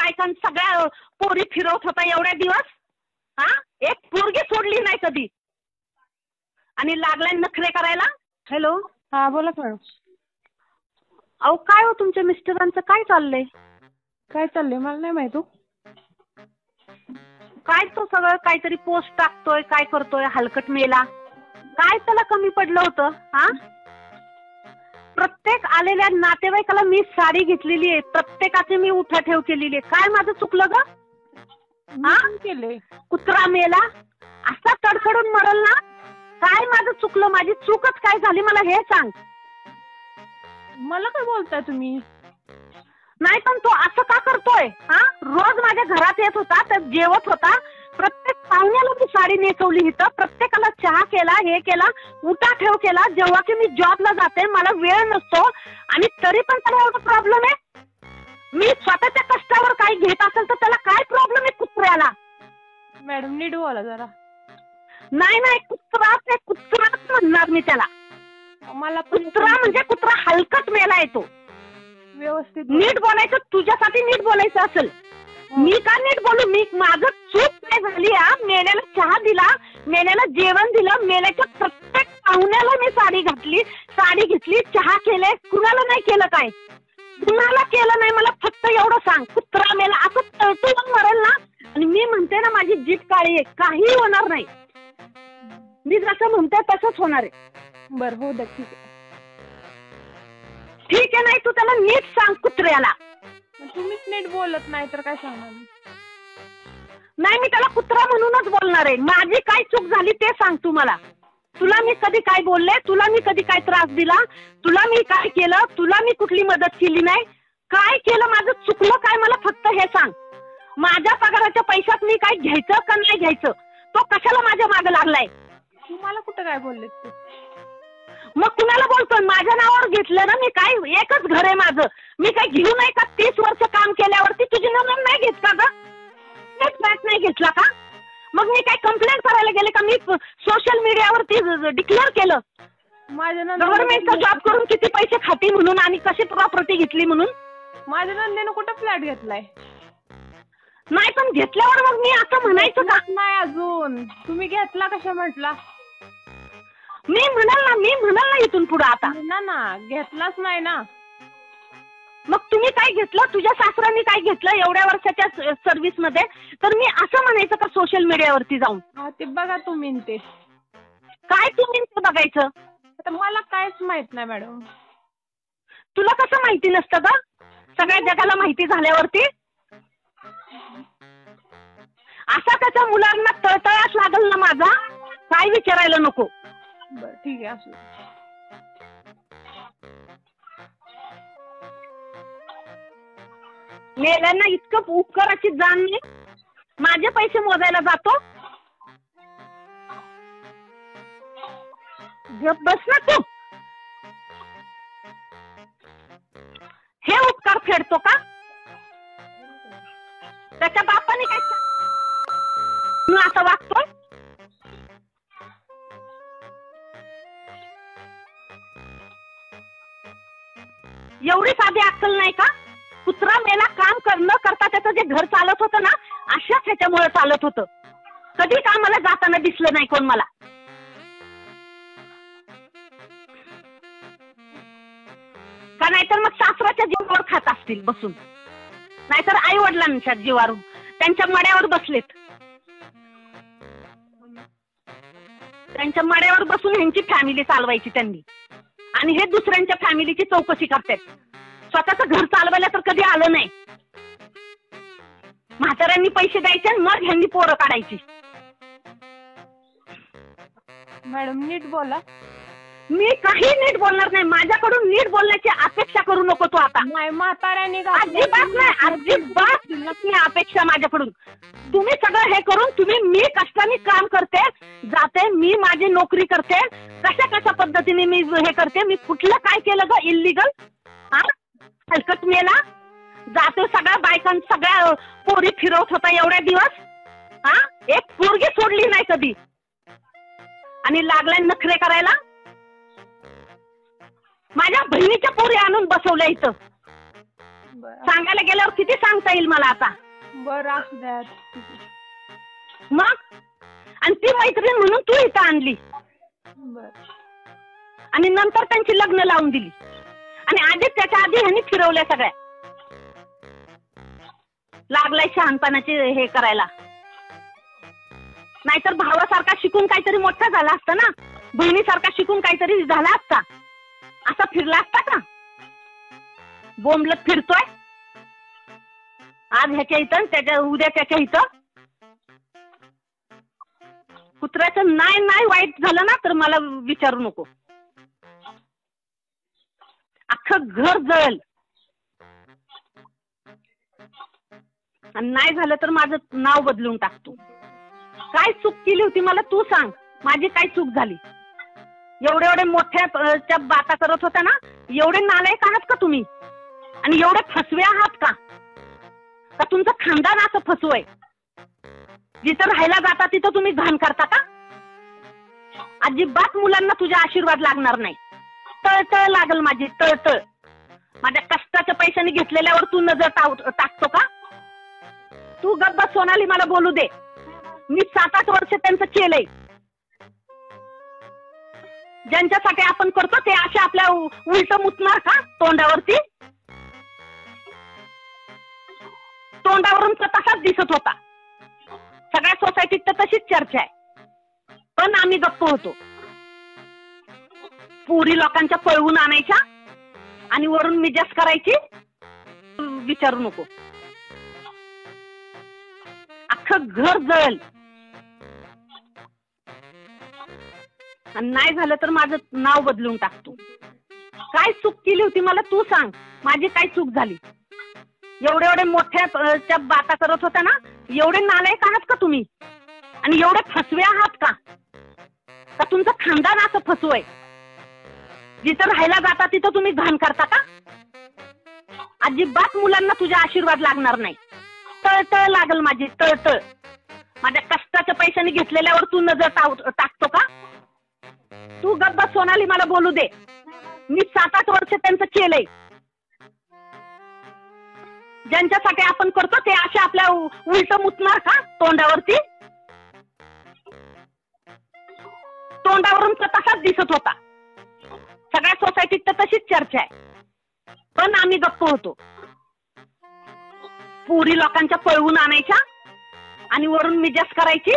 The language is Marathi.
बायकां सगळ्या पोरी फिरवत होता एवढ्या दिवस. हा, एक पोरगी सोडली नाही कधी. आणि लागलाय नखरे करायला. हॅलो, हा बोला मॅडम. अहो काय हो तुमच्या मिस्टरांचं काय चाललंय? काय चाललंय मला नाही माहित. काय तो सगळं काहीतरी पोस्ट टाकतोय, काय करतोय, हलकट मेला. काय त्याला कमी पडलं होतं? हा, प्रत्येक आलेल्या नातेवाईकाला मी साडी घेतलेली आहे, प्रत्येकाची मी उठाठेव केलेली आहे. काय माझं चुकलं ग? हा केले कुत्रा मेला असा तडफडून मरल ना. काय माझं चुकलं? माझी चूकच काय झाली मला हे सांग. मला काय बोलताय तुम्ही? नाही पण तो असं का करतोय? हा, रोज माझ्या घरात येत होता, तर जेवत होता, प्रत्येक पाहुण्याला ती साडी नेसवली इथं, प्रत्येकाला चहा केला, हे केला, उठाठेव केला. जेव्हा की मी जॉबला जाते, मला वेळ नसतो, आणि तरी पण त्याला एवढा प्रॉब्लेम आहे. मी स्वतःच्या कष्टावर काही घेत असेल तर त्याला काय प्रॉब्लेम आहे कुत्र्याला? मॅडम नीट बोला जरा. नाही नाही, कुत्राच म्हणणार मी त्याला. मला पण कुत्रा म्हणजे कुत्रा हलकट मेला येतो. व्यवस्थित नीट बोलायचं, तुझ्यासाठी नीट बोलायचं असेल. मी का नीट बोलू? मी माझं चूक काय झाली? मेल्याला चहा दिला, मेल्याला जेवण दिलं, मेल्याच्या प्रत्येक पाहुण्याला मी साडी घातली, साडी घेतली, चहा केले. कुणाला नाही केलं? काय कुणाला केलं नाही? मला फक्त एवढं सांग. कुत्रा मेला असं तळतळून मरेल ना. आणि मी म्हणते ना, माझी जीभ काळी आहे, काही होणार नाही. मी जसं म्हणते तसंच होणार आहे. बरं हो द्या, ठीक आहे. ठीक आहे, नाही तू त्याला नीट सांग कुत्र्याला. तुम्हीच नीट बोलत नाही तर काय सांगणार? नाही, मी त्याला कुत्रा म्हणूनच बोलणार आहे. माझी काय चूक झाली ते सांग तू मला. तुला मी कधी काय बोलले? तुला मी कधी काय त्रास दिला? तुला मी काय केलं? तुला मी कुठली मदत केली नाही? काय केलं? माझं चुकलं काय? मला फक्त हे सांग. माझ्या पगाराच्या पैशात मी काय घ्यायचं का नाही घ्यायचं? तो कशाला माझ्या मागे लागलाय? तुम्हाला कुठं काय बोलले ते? मग कुणाला बोलतोय? माझ्या नावावर घेतलं ना मी. काय एकच घर आहे माझं, मी काय घेऊ नाही का? 30 वर्ष काम केल्यावरती तुझी नोंद नाही घेत का ग? फ्लॅट नाही घेतला का? मग मी काय कंप्लेंट करायला गेले का? मी सोशल मीडियावरती डिक्लेअर केलं माझ्या गव्हर्नमेंटचा जॉब करून किती पैसे खाती म्हणून आणि कशी प्रॉपर्टी घेतली म्हणून. माझ्या नंदेनं कुठं फ्लॅट घेतलाय? नाही पण घेतल्यावर मग मी असं म्हणायचं का? नाही अजून. तुम्ही घेतला कशा म्हटला? मी म्हणाल ना इथून पुढे आता. ना घेतलाच नाही ना. मग तुम्ही काय घेतलं? तुझ्या सासऱ्यांनी काय घेतलं एवढ्या वर्षाच्या सर्व्हिस मध्ये? तर मी असं म्हणायचं का सोशल मीडियावरती जाऊन? ते बघा तुम्ही ते. काय तुम्ही बघायचं? आता मला काहीच माहित नाही मॅडम. तुला कसं माहिती नसतं का? सगळ्या जगाला माहिती झाल्यावरती असा त्याच्या मुलांना तळतळाच लागल ना माझा. काय विचारायला नको. बरं ठीक आहे, असू. मेल्यांना इतकं उपकाराची जाण नाही. माझे पैसे मोजायला जातो. गप बस ना तू. हे उपकार फेडतो का? त्याच्या बापाने काय असं वागतोय? एवढी साधी अक्कल नाही का? कुत्रा मेला काम करणं करता त्याचं जे घर चालत होतं ना, अशाच ह्याच्यामुळे चालत होतं. कधी कामाला जाताना दिसलं नाही कोण मला. का नाहीतर मग सासऱ्याच्या जीवावर खात असतील बसून, नाहीतर आई वडिलांच्या जीवावर त्यांच्या मड्यावर बसलेत. त्यांच्या मड्यावर बसून ह्यांची फॅमिली चालवायची त्यांनी, आणि हे दुसऱ्यांच्या फॅमिलीची चौकशी करतात. स्वतःचं घर चालवायला तर कधी आलं नाही. म्हाताऱ्यांनी पैसे द्यायचे आणि मग ह्यांनी पोरं काढायची. मॅडम नीट बोला. मी काही नीट बोलणार नाही. माझ्याकडून नीट बोलण्याची अपेक्षा करू नको तू आता. नाही, म्हाताऱ्याने अजिबात नाही, अजिबात नाही अपेक्षा माझ्याकडून. तुम्ही सगळं हे करून मी कष्टाने काम करते, जाते, मी माझी नोकरी करते, कशा पद्धतीने मी हे करते. मी कुठलं काय केलं ग इल्लीगल? हा, हलकट मेला. जातो सगळ्या बायकां सगळ्या पोरी फिरवत होता एवढ्या दिवस. हा, एक पोरगी सोडली नाही कधी. आणि लागलाय नखरे करायला. माझ्या बहिणीच्या पोरी आणून बसवल्या इथं. बरं सांगायला गेल्यावर किती सांगता येईल मला आता? बरं असू द्या. मग आणि ती मैत्रीण म्हणून तू इथं आणली बरं आणि नंतर त्यांची लग्न लावून दिली आणि आधीच त्याच्या आधी ह्यांनी फिरवल्या सगळ्या. लागलाय शहाणपणाचे हे करायला. नाहीतर भावासारखा शिकून काहीतरी मोठा झाला असता ना, बहिणीसारखा शिकून काहीतरी झाला असता. असा फिरला असता का? बोंबलत फिरतोय आज ह्याच्या इथं त्याच्या उद्या त्याच्या इथं. कुत्र्याचं नाही वाईट झालं ना तर मला विचारू नको. अख्खं घर जळल आणि नाही झालं तर माझं नाव बदलून टाकतो. काय चूक केली होती मला तू सांग. माझी काय चूक झाली? एवढे मोठ्या बाता करत होता ना. एवढे नालायक आहात का तुम्ही? आणि एवढे फसवे आहात का तुमचं खानदान असं फसवय? जिथं राहायला जाता तिथं तुम्ही घाण करता का? अजिबात मुलांना तुझा आशीर्वाद लागणार नाही. तळतळ लागल माझी, तळतळ. माझ्या कष्टाच्या पैशाने घेतलेल्यावर तू नजर टाकतो का? तू गप्प बस सोनाली, मला बोलू दे. मी 7-8 वर्ष त्यांचं केलंय. ज्यांच्यासाठी आपण करतो ते असे आपल्या उलट मुतणार का तोंडावरती? तोंडावरून तर तसाच दिसत होता. सगळ्या सोसायटीत तर तशीच चर्चा आहे. पण आम्ही गप्प होतो. पुरी लोकांच्या पळवून आणायच्या आणि वरून मिजाज करायची. विचारू नको. अख्खं घर जळल आणि नाही झालं तर माझं नाव बदलून टाकतो. काय चूक केली होती मला तू सांग. माझी काय चूक झाली? एवढे मोठ्या बाता करत होता ना. एवढे नालायक आहात का तुम्ही? आणि एवढे फसवे आहात का तुमचं खानदान असं फसवय? जिथं राहायला जाता तिथं तुम्ही घाण करता का? अजिबात मुलांना तुझा आशीर्वाद लागणार नाही. तळतळ लागल माझी, तळतळ. माझ्या कष्टाच्या पैशाने घेतलेल्यावर तू नजर टाकतो का? तू गप्प बस सोनाली, मला बोलू दे. मी 7-8 वर्ष त्यांचं केलंय. ज्यांच्यासाठी आपण करतो ते असे आपल्या उलट मुतणार का तोंडावरती? तोंडावरून तर तसाच दिसत होता. सगळ्या सोसायटीत तर तशीच चर्चा आहे. पण आम्ही गप्प होतो. पुरी लोकांच्या पळवून आणायच्या आणि वरून मिजाज करायची.